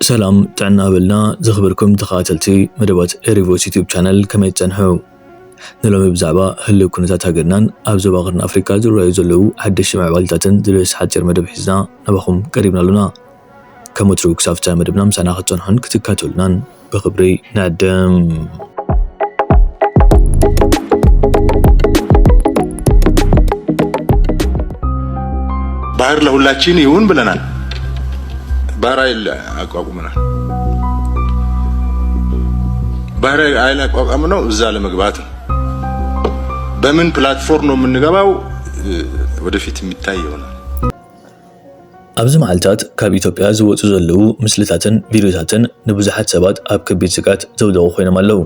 سلام تعنا بلنا زخبركم تخاتلتي مدبات إيريفوس يوتيوب channel كما يتنهو نلوم بزعبا هلو كنتات هاقرنان أبزو باغرنا أفريكا دور رايزولو حدش مع والتاتن دلوس حاجر مدب حزنا نبخم قريبنا لنا كمترو كسافتا مدبنا مسانا خطون هن كتكاتو لنان بخبري نعدم ባህር ለሁላችን ይሁን ብለናል። ባህር ኃይል አቋቁመናል። ባህር ኃይል አቋቁመነው እዛ ለመግባት ነው። በምን ፕላትፎርም ነው የምንገባው ወደፊት የሚታይ ይሆናል። ኣብዚ መዓልታት ካብ ኢትዮጵያ ዝወጹ ዘለዉ ምስልታትን ቪድዮታትን ንብዙሓት ሰባት ኣብ ከቢድ ስጋት ዘውደቑ ኮይኖም ኣለዉ።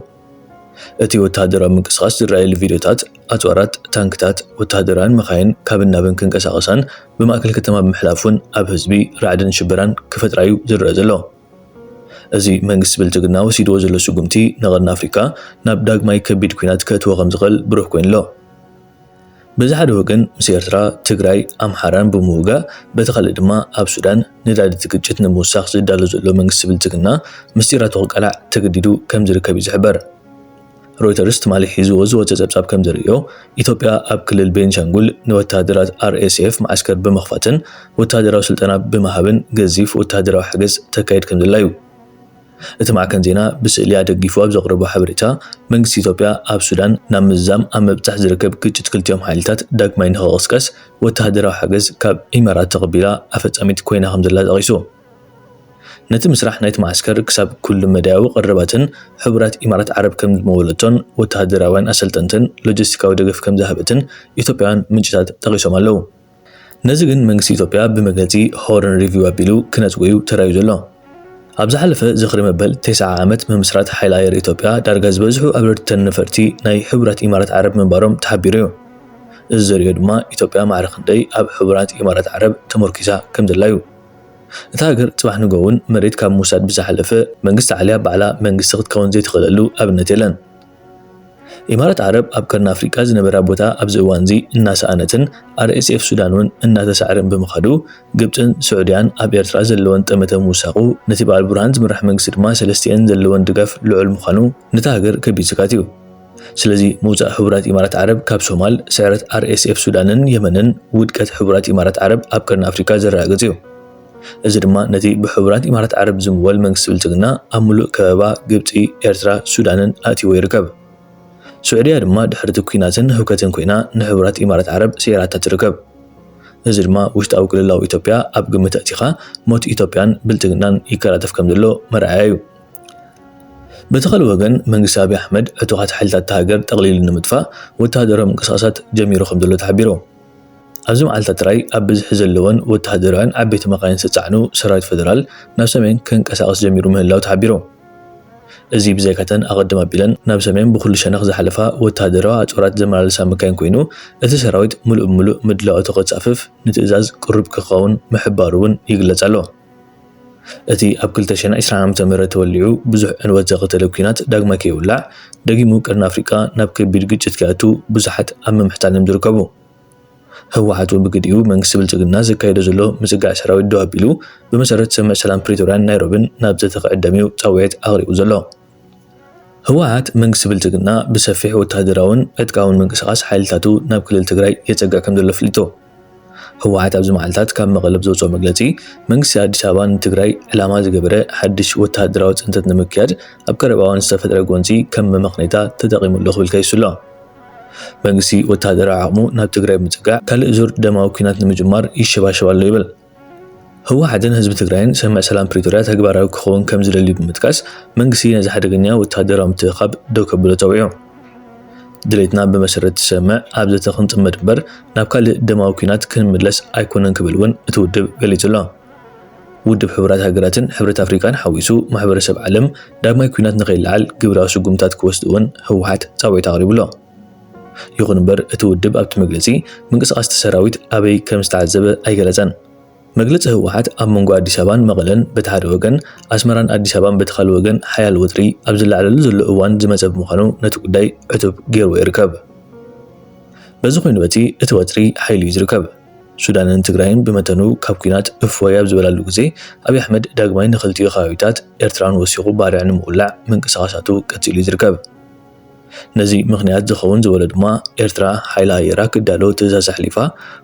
እቲ ወተሃደራዊ ምንቅስቓስ ዝረኣየሉ ቪድዮታት ኣጽዋራት ታንክታት ወተሃደራውያን መኻይን ካብን ናብን ክንቀሳቐሳን ብማእከል ከተማ ብምሕላፉን ኣብ ህዝቢ ራዕድን ሽበራን ክፈጥራዩ ዝረአ ዘሎ እዚ መንግስቲ ብልጽግና ወሲድዎ ዘሎ ስጉምቲ ንቐርኒ ኣፍሪካ ናብ ዳግማይ ከቢድ ኩናት ከእትዎ ከም ዝኽእል ብሩህ ኮይኑ ኣሎ። በዚ ሓደ ወገን ምስ ኤርትራ ትግራይ ኣምሓራን ብምውጋእ በቲ ካልእ ድማ ኣብ ሱዳን ንዳድቲ ግጭት ንምውሳኽ ዝዳሎ ዘሎ መንግስቲ ብልጽግና ምስጢራቱ ክቀላዕ ተገዲዱ ከም ዝርከብ እዩ ዝሕበር። رويترز تمالي حيزو وزوة تزبساب كم دريو إثيوبيا أب كل بنشانغول نوتهادرات RSF معسكر بمخفتن وتهادراو سلطنة بمهابن جزيف وتهادراو حجز تكايد كم دلايو اتمع كان زينا بسئليا دقيفو أبزغربو حبريتا منجس إثيوبيا أب سودان نام الزام أم بتحز ركب كتشت كلتيوم حالتات داك ماين هغسكس وتهادراو حجز كاب إمارات تقبيلا أفت أميت كوينة حمد الله دغيسو نتي مسرح نايت معسكر كسب كل مداوي قرباتن حبرات إمارات عرب كم مولتون وتهدراوان أسلطنتن لوجستيكاو دغف كم ذهبتن إثيوبيان منجتات تغيسوم ኣለዉ نزغن منግስቲ ኢትዮጵያ ብመግለጺ ሆርን ሪቪው ኣቢሉ ክነጽውዩ ተራዩ ዘሎ ኣብ ዝሓለፈ ዝኽሪ መበል 9 ዓመት ምምስራት ሓይሊ ኣየር ኢትዮጵያ ዳርጋ ዝበዝሑ ኣበርተን ነፈርቲ ናይ ሕቡራት ኢማራት ዓረብ ምንባሮም ተሓቢሩ እዩ እዚ ዘርዮ ድማ ኢትዮጵያ ማዕረ ክንደይ ኣብ ሕቡራት ኢማራት ዓረብ ተመርኪዛ ከም ዘላ እዩ እታ ሃገር ጽባሕ ንጎውን መሬት ካብ ሙሳድ ብዝሓለፈ መንግስቲ ዓልያ ባዕላ መንግስቲ ክትከውን ዘይትኽእለሉ ኣብነት የለን ኢማራት ዓረብ ኣብ ቀርኒ ኣፍሪካ ዝነበራ ቦታ ኣብዚ እዋን እዚ እናሰኣነትን RSF ሱዳን እውን እናተሳዕርን ብምኻዱ ግብፅን ስዑድያን ኣብ ኤርትራ ዘለወን ጠመተ ምውሳቑ ነቲ በዓል ቡርሃን ዝምራሕ መንግስቲ ድማ ሰለስቲአን ዘለወን ድጋፍ ልዑል ምዃኑ ነታ ሃገር ከቢድ ስጋት እዩ ስለዚ ምውፃእ ሕቡራት ኢማራት ዓረብ ካብ ሶማል ስዕረት RSF ሱዳንን የመንን ውድቀት ሕቡራት ኢማራት ዓረብ ኣብ ቀርኒ ኣፍሪካ ዘረጋግፅ እዩ እዚ ድማ ነቲ ብሕቡራት ኢማራት ዓረብ ዝምወል መንግስቲ ብልጽግና ኣብ ሙሉእ ከበባ ግብፂ ኤርትራ ሱዳንን ኣእትይዎ ይርከብ ስዑድያ ድማ ድሕርቲ ኩናትን ህውከትን ኮይና ንሕቡራት ኢማራት ዓረብ ሴራታ ትርከብ እዚ ድማ ውሽጣዊ ክልላዊ ኢትዮጵያ ኣብ ግምት ኣእቲኻ ሞት ኢትዮጵያን ብልጽግናን ይከራተፍ ከም ዘሎ መርኣያ እዩ በቲ ካልእ ወገን መንግስቲ ኣብይ ኣሕመድ ዕጡቓት ሓይልታት ሃገር ጠቕሊሉ ንምጥፋእ ወተሃደራዊ ምንቅስቓሳት ጀሚሩ ከም ዘሎ ተሓቢሩ ኣብዚ መዓልታት ጥራይ ኣብ ብዝሒ ዘለወን ወተሃደራውያን ዓበይቲ መኻይን ዝተጻዕኑ ሰራዊት ፌደራል ናብ ሰሜን ክንቀሳቐስ ጀሚሩ ምህላው ተሓቢሩ እዚ ብዘይካተን ኣቐድም ኣቢለን ናብ ሰሜን ብኩሉ ሸነኽ ዝሓለፋ ወተሃደራዊ ኣጽዋራት ዘመላልሳ መካይን ኮይኑ እቲ ሰራዊት ሙሉእ ብምሉእ ምድላዋቱ ክጻፍፍ ንትእዛዝ ቅሩብ ክኸውን ምሕባሩ እውን ይግለጽ ኣሎ እቲ ኣብ 2020 ዓ.ም ተወሊዑ ብዙሕ ዕንወት ዘቐተለ ኩናት ዳግማ ከይውላዕ ደጊሙ ቀርኒ ኣፍሪካ ናብ ከቢድ ግጭት ከኣቱ ብዙሓት ኣብ ምምሕታን እዮም ዝርከቡ ህወሓት ብግዲኡ መንግስቲ ብልጽግና ዘካየዶ ዘሎ ምጽጋዕ ሰራዊት ደው ኣቢሉ ብመሰረት ሰምዕ ሰላም ፕሪቶርያን ናይሮቢን ናብ ዘተኸዕደሚው ጻውዒት ኣቕሪቡ ዘሎ ህወሓት መንግስቲ ብልጽግና ብሰፊሕ ወተሃደራውን ዕጥቃውን ምንቅስቓስ ሓይልታቱ ናብ ክልል ትግራይ የጸግዕ ከም ዘሎ ፍሊጡ ህወሓት ኣብዚ መዓልታት ካብ መቐለብ ዘውፅኦ መግለጺ መንግስቲ ኣዲስ ኣበባ ንትግራይ ዕላማ ዝገበረ ሓድሽ ወተሃደራዊ ጽንተት ንምክያድ ኣብ ቀረባዋን ዝተፈጥረ ጎንፂ ከም መመኽኔታ ተጠቒሙሉ ክብል ከይሱሎ መንግስቲ ወተሃደራዊ ዓቕሙ ናብ ትግራይ ብምጽጋዕ ካልእ ዙር ደማዊ ኩናት ንምጅማር ይሸባሸብ ኣሎ ይብል ህወሓትን ህዝቢ ትግራይን ሰምዕ ሰላም ፕሪቶርያ ተግባራዊ ክኸውን ከም ዝደልዩ ብምጥቃስ መንግስቲ ነዚ ሓደገኛ ወተሃደራዊ ምትእኻብ ደው ከብሎ ተውዒዩ ድሌትና ብመሰረት ሰምዕ ኣብ ዘተኽንጥመድ እምበር ናብ ካልእ ደማዊ ኩናት ክንምለስ ኣይኮነን ክብል እውን እቲ ውድብ ገሊጹ ኣሎ ውድብ ሕቡራት ሃገራትን ሕብረት ኣፍሪካን ሓዊሱ ማሕበረሰብ ዓለም ዳግማይ ኩናት ንኸይለዓል ግብራዊ ስጉምታት ክወስዱ እውን ህወሓት ጻውዒት ኣቕሪቡሎ ይኹን እምበር እቲ ውድብ ኣብቲ መግለጺ ምንቅስቓስ ሰራዊት ኣበይ ከም ዝተዓዘበ ኣይገለጸን መግለጺ ህወሓት ኣብ መንጎ ኣዲስ ኣበባን መቐለን በቲ ሓደ ወገን ኣስመራን ኣዲስ ኣበባን በቲ ካልእ ወገን ሓያል ወጥሪ ኣብ ዝለዓለሉ ዘሎ እዋን ዝመጸ ብምዃኑ ነቲ ጉዳይ ዕቱብ ገይርዎ ይርከብ በዚ ኮይኑ በቲ እቲ ወጥሪ ሓይሉ እዩ ዝርከብ ሱዳንን ትግራይን ብመጠኑ ካብ ኩናት እፎይ ኣብ ዝበላሉ ግዜ ኣብይ ኣሕመድ ዳግማይ ንኽልቲኡ ከባቢታት ኤርትራን ወሲኹ ባርያ ንምውላዕ ምንቅስቓሳቱ ቀፂሉ ይርከብ። ነዚ ምኽንያት ዝኸውን ዝበለ ድማ ኤርትራ ሓይሊ ኣየራ ክዳሎ ትእዛዝ ኣሕሊፋ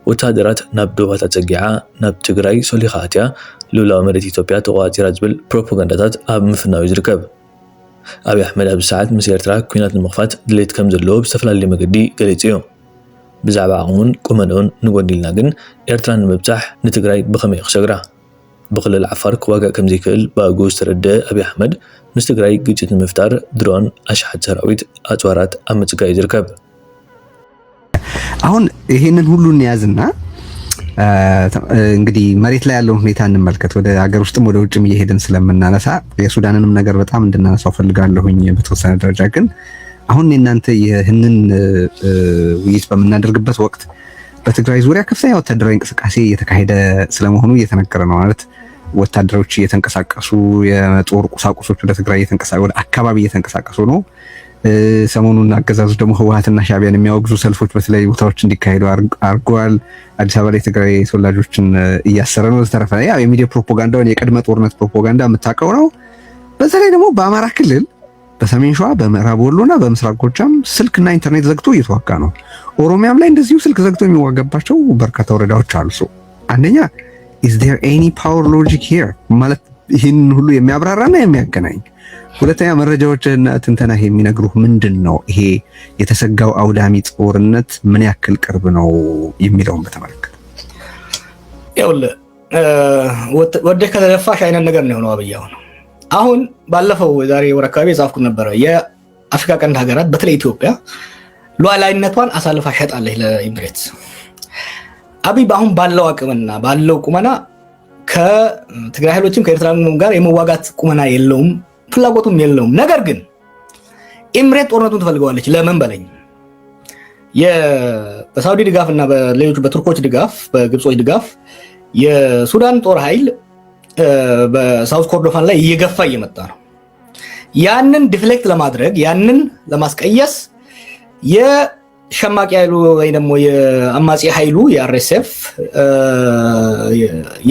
ወታደራት ናብ ዶባታት ፀጊዓ ናብ ትግራይ ሰሊኻ ኣትያ ልኡላዊ መሬት ኢትዮጵያ ተቆፃፂራ ዝብል ፕሮፓጋንዳታት ኣብ ምፍናው ይርከብ። ኣብይ ኣሕመድ ኣብ ሰዓት ምስ ኤርትራ ኩናት ንምኽፋት ድሌት ከም ዘለዎ ብዝተፈላለየ መገዲ ገሊጹ እዩ። ብዛዕባ ዓቕሙን ቁመንኡን ንጎዲልና ግን ኤርትራ ንምብፃሕ ንትግራይ ብኸመይ ክሸግራ ብክልል ዓፋር ክዋጋእ ከም ዘይክእል ብኣግኡ ዝተረድአ ኣብይ ኣሕመድ ምስ ትግራይ ግጭት ንምፍጣር ድሮን ኣሽሓት ሰራዊት ኣፅዋራት ኣብ ምፅጋይ ዝርከብ። አሁን ይሄንን ሁሉ እንያዝና እንግዲህ መሬት ላይ ያለውን ሁኔታ እንመልከት። ወደ ሀገር ውስጥም ወደ ውጭም እየሄድን ስለምናነሳ የሱዳንንም ነገር በጣም እንድናነሳው ፈልጋለሁኝ። በተወሰነ ደረጃ ግን አሁን እናንተ ይህንን ውይይት በምናደርግበት ወቅት በትግራይ ዙሪያ ከፍተኛ ወታደራዊ እንቅስቃሴ እየተካሄደ ስለመሆኑ እየተነገረ ነው። ማለት ወታደሮች እየተንቀሳቀሱ የጦር ቁሳቁሶች ወደ ትግራይ እየተንቀሳቀሱ ወደ አካባቢ እየተንቀሳቀሱ ነው። ሰሞኑን አገዛዙ ደግሞ ህወሓትና ሻዕቢያን የሚያወግዙ ሰልፎች በተለያዩ ቦታዎች እንዲካሄዱ አድርገዋል። አዲስ አበባ ላይ ትግራይ ተወላጆችን እያሰረ ነው። በተረፈ ያው የሚዲያ ፕሮፓጋንዳውን የቅድመ ጦርነት ፕሮፓጋንዳ የምታውቀው ነው። በተለይ ደግሞ በአማራ ክልል በሰሜን ሸዋ በምዕራብ ወሎና በምስራቅ ጎጃም ስልክና ኢንተርኔት ዘግቶ እየተዋጋ ነው። ኦሮሚያም ላይ እንደዚሁ ስልክ ዘግቶ የሚዋጋባቸው በርካታ ወረዳዎች አሉ። አንደኛ is there any power logic here ማለት ይህን ሁሉ የሚያብራራና የሚያገናኝ። ሁለተኛ መረጃዎችና ትንተና የሚነግሩህ ምንድነው? ይሄ የተሰጋው አውዳሚ ጦርነት ምን ያክል ቅርብ ነው የሚለውን በተመለከተ ይኸውልህ ወደ ከተደፋሽ አይነት ነገር ነው የሆነው አብይ አሁን ባለፈው ዛሬ ወር አካባቢ የጻፍኩት ነበረ። የአፍሪካ ቀንድ ሀገራት በተለይ ኢትዮጵያ ሉዓላዊነቷን አሳልፋ ሸጣለች ለኢምሬትስ። አብይ አሁን ባለው አቅምና ባለው ቁመና ከትግራይ ኃይሎችም ከኤርትራ ጋር የመዋጋት ቁመና የለውም፣ ፍላጎቱም የለውም። ነገር ግን ኢምሬት ጦርነቱን ትፈልገዋለች። ለምን በለኝ በሳውዲ ድጋፍና በሌሎች በቱርኮች ድጋፍ በግብጾች ድጋፍ የሱዳን ጦር ኃይል በሳውዝ ኮርዶፋን ላይ እየገፋ እየመጣ ነው። ያንን ዲፍሌክት ለማድረግ ያንን ለማስቀየስ የሸማቂ ኃይሉ ወይ ደግሞ የአማጺ ኃይሉ የአርኤስኤፍ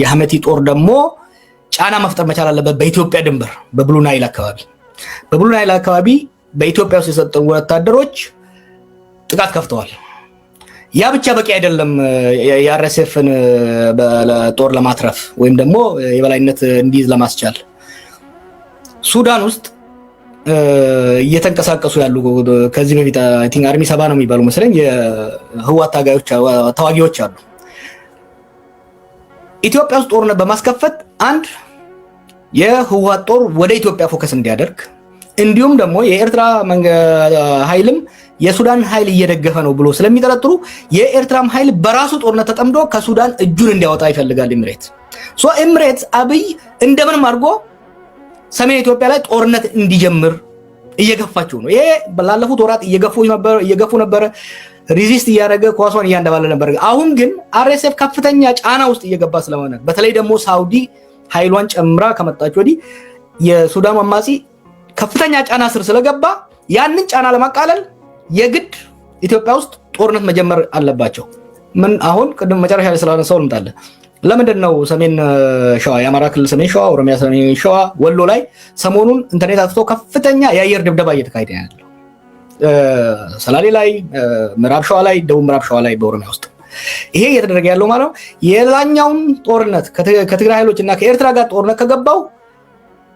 የሐመቲ ጦር ደግሞ ጫና መፍጠር መቻል አለበት በኢትዮጵያ ድንበር በብሉ ናይል አካባቢ በኢትዮጵያ ውስጥ የሰጠው ወታደሮች ጥቃት ከፍተዋል። ያ ብቻ በቂ አይደለም። የአርኤስኤፍን ጦር ለማትረፍ ወይም ደግሞ የበላይነት እንዲይዝ ለማስቻል ሱዳን ውስጥ እየተንቀሳቀሱ ያሉ ከዚህ በፊት አይ ቲንክ አርሚ 70 ነው የሚባሉ መሰለኝ የህወሓት ተዋጊዎች አሉ። ኢትዮጵያ ውስጥ ጦርነት በማስከፈት አንድ የህወሓት ጦር ወደ ኢትዮጵያ ፎከስ እንዲያደርግ እንዲሁም ደግሞ የኤርትራ ኃይልም የሱዳን ኃይል እየደገፈ ነው ብሎ ስለሚጠረጥሩ የኤርትራም ኃይል በራሱ ጦርነት ተጠምዶ ከሱዳን እጁን እንዲያወጣ ይፈልጋል ኢምሬት። ኢምሬት አብይ እንደምንም አድርጎ ሰሜን ኢትዮጵያ ላይ ጦርነት እንዲጀምር እየገፋቸው ነው። ይሄ ባለፉት ወራት እየገፉ ነበር፣ ሪዚስት እያደረገ ኳሷን እያንደባለ ነበር። አሁን ግን አርኤስኤፍ ከፍተኛ ጫና ውስጥ እየገባ ስለሆነ በተለይ ደግሞ ሳውዲ ኃይሏን ጨምራ ከመጣች ወዲህ የሱዳን አማጺ ከፍተኛ ጫና ስር ስለገባ ያንን ጫና ለማቃለል የግድ ኢትዮጵያ ውስጥ ጦርነት መጀመር አለባቸው። ምን አሁን ቅድም መጨረሻ ላይ ስላነሳው ልምጣለ። ለምንድነው ሰሜን ሸዋ የአማራ ክልል ሰሜን ሸዋ፣ ኦሮሚያ ሰሜን ሸዋ፣ ወሎ ላይ ሰሞኑን ኢንተርኔት አጥፍቶ ከፍተኛ የአየር ድብደባ እየተካሄደ ያለው? ሰላሌ ላይ፣ ምዕራብ ሸዋ ላይ፣ ደቡብ ምዕራብ ሸዋ ላይ በኦሮሚያ ውስጥ ይሄ እየተደረገ ያለው ማለት ነው። የላኛውን ጦርነት ከትግራይ ኃይሎችና ከኤርትራ ጋር ጦርነት ከገባው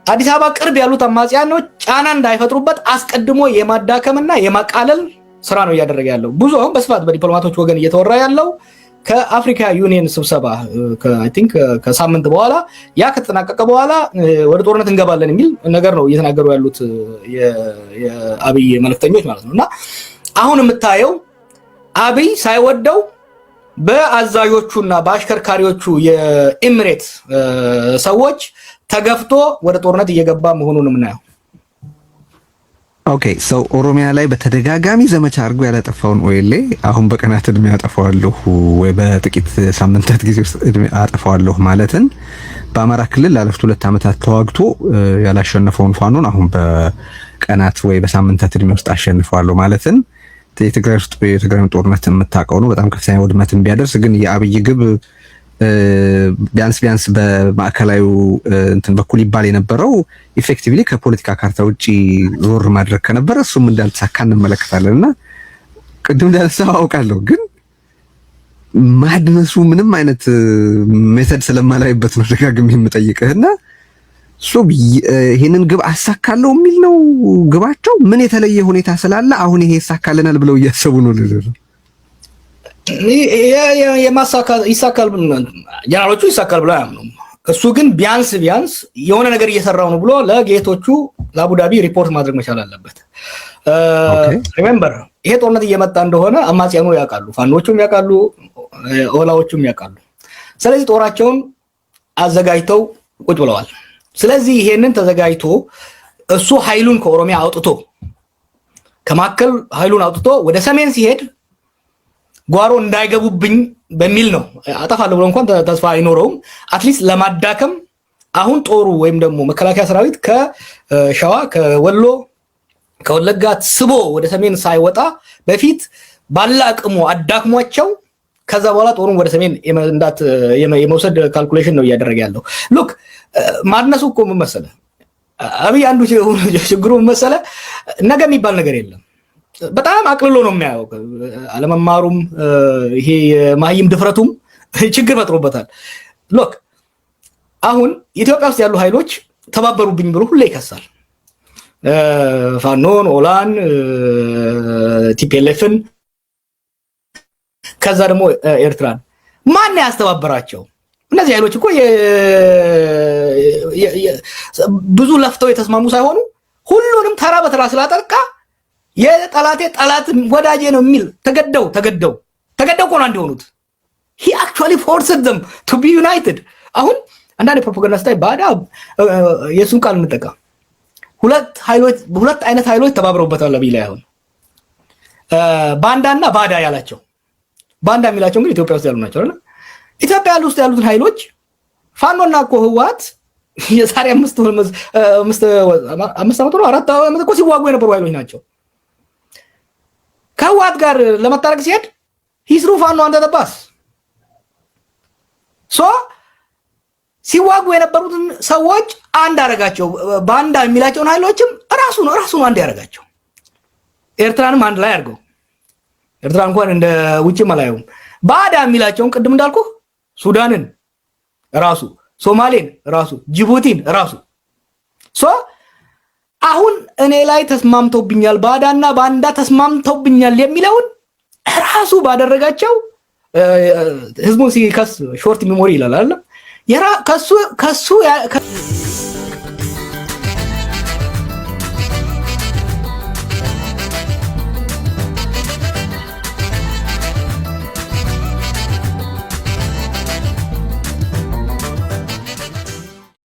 አዲስ አበባ ቅርብ ያሉት አማጺያኖች ጫና እንዳይፈጥሩበት አስቀድሞ የማዳከምና የማቃለል ስራ ነው እያደረገ ያለው። ብዙ አሁን በስፋት በዲፕሎማቶች ወገን እየተወራ ያለው ከአፍሪካ ዩኒየን ስብሰባ አይ ቲንክ ከሳምንት በኋላ ያ ከተጠናቀቀ በኋላ ወደ ጦርነት እንገባለን የሚል ነገር ነው እየተናገሩ ያሉት የአብይ መልእክተኞች ማለት ነውና አሁን የምታየው አብይ ሳይወደው በአዛዦቹና በአሽከርካሪዎቹ የኢምሬት ሰዎች ተገፍቶ ወደ ጦርነት እየገባ መሆኑን ምናየው። ኦኬ ሶ ኦሮሚያ ላይ በተደጋጋሚ ዘመቻ አድርጎ ያላጠፋውን ኦኤልኤ አሁን በቀናት እድሜ ያጠፋዋለሁ ወይ በጥቂት ሳምንታት ጊዜ ውስጥ እድሜ አጠፋዋለሁ ማለትን በአማራ ክልል ላለፉት 2 ዓመታት ተዋግቶ ያላሸነፈውን ፋኖን አሁን በቀናት ወይ በሳምንታት እድሜ ውስጥ አሸንፈዋለሁ ማለትን የትግራይ ውስጥ የትግራይ ጦርነት የምታውቀው ነው። በጣም ከፍተኛ ውድመትን ቢያደርስ ግን የአብይ ግብ ቢያንስ በማዕከላዊ እንትን በኩል ይባል የነበረው ኢፌክቲቭሊ ከፖለቲካ ካርታ ውጪ ዞር ማድረግ ከነበረ እሱም እንዳልተሳካ እንመለከታለንና ቅድም እንዳልሰው አውቃለሁ ግን ማድነሱ ምንም አይነት ሜተድ ስለማላይበት ነው ደጋግሜ የምጠይቅህና ይሄንን ግብ አሳካለው የሚል ነው ግባቸው። ምን የተለየ ሁኔታ ስላለ አሁን ይሄ ይሳካልናል ብለው እያሰቡ ነው ልልህ ይሳካል ጀነራሎቹ ይሳካል ብለው አያምኑም። እሱ ግን ቢያንስ የሆነ ነገር እየሰራው ነው ብሎ ለጌቶቹ ለአቡዳቢ ሪፖርት ማድረግ መቻል አለበት። ሪሜምበር ይሄ ጦርነት እየመጣ እንደሆነ አማጽያኑ ያውቃሉ፣ ፋኖቹም ያውቃሉ፣ ኦላዎቹም ያውቃሉ። ስለዚህ ጦራቸውን አዘጋጅተው ቁጭ ብለዋል። ስለዚህ ይሄንን ተዘጋጅቶ እሱ ኃይሉን ከኦሮሚያ አውጥቶ ከማከል ኃይሉን አውጥቶ ወደ ሰሜን ሲሄድ ጓሮ እንዳይገቡብኝ በሚል ነው። አጠፋለሁ ብሎ እንኳን ተስፋ አይኖረውም። አትሊስት ለማዳከም አሁን ጦሩ ወይም ደግሞ መከላከያ ሰራዊት ከሸዋ ከወሎ ከወለጋ ስቦ ወደ ሰሜን ሳይወጣ በፊት ባለ አቅሙ አዳክሟቸው ከዛ በኋላ ጦሩን ወደ ሰሜን የመውሰድ ካልኩሌሽን ነው እያደረገ ያለው። ሉክ ማድነሱ እኮ ምን መሰለህ አብይ አንዱ ችግሩ ምን መሰለህ ነገ የሚባል ነገር የለም። በጣም አቅልሎ ነው የሚያየው። አለመማሩም ይሄ የማህይም ድፍረቱም ችግር ፈጥሮበታል። ሉክ አሁን ኢትዮጵያ ውስጥ ያሉ ኃይሎች ተባበሩብኝ ብሎ ሁሌ ይከሳል። ፋኖን፣ ኦላን፣ ቲፒኤልኤፍን ከዛ ደግሞ ኤርትራን ማን ያስተባበራቸው? እነዚህ ኃይሎች እኮ ብዙ ለፍተው የተስማሙ ሳይሆኑ ሁሉንም ተራ በተራ ስላጠቃ የጠላቴ ጠላት ወዳጄ ነው የሚል ተገደው እኮ ነው አንድ የሆኑት። he actually forced them to be united። አሁን አንዳንድ ፕሮፓጋንዳ ስታይ ባዳ የሱን ቃል እንጠቀም ሁለት አይነት ኃይሎች ተባብረውበታል አብይ ላይ። አሁን ባንዳና ባዳ ያላቸው ባንዳ የሚላቸው እንግዲህ ኢትዮጵያ ውስጥ ያሉ ናቸው አይደል? ኢትዮጵያ ውስጥ ያሉትን ኃይሎች ፋኖና እኮ ህወሓት የዛሬ 5 ዓመት ነው 4 ዓመት እኮ ሲዋጉ የነበሩ ኃይሎች ናቸው። ከህወሓት ጋር ለመታረቅ ሲሄድ ሂስሩ ፋኖ አንተ ተባስ ሲዋጉ የነበሩትን ሰዎች አንድ አረጋቸው። ባንዳ የሚላቸውን ኃይሎችም ራሱ ነው አንድ ያረጋቸው። ኤርትራንም አንድ ላይ አድርገው ኤርትራ እንኳን እንደ ውጪ ማላየው ባዳ የሚላቸውን ቅድም እንዳልኩ ሱዳንን ራሱ፣ ሶማሌን ራሱ፣ ጅቡቲን ራሱ አሁን እኔ ላይ ተስማምተውብኛል ባዳና ባንዳ ተስማምተውብኛል የሚለውን ራሱ ባደረጋቸው ህዝቡን ሲከስ ሾርት ሜሞሪ ይላል አይደል? ከሱ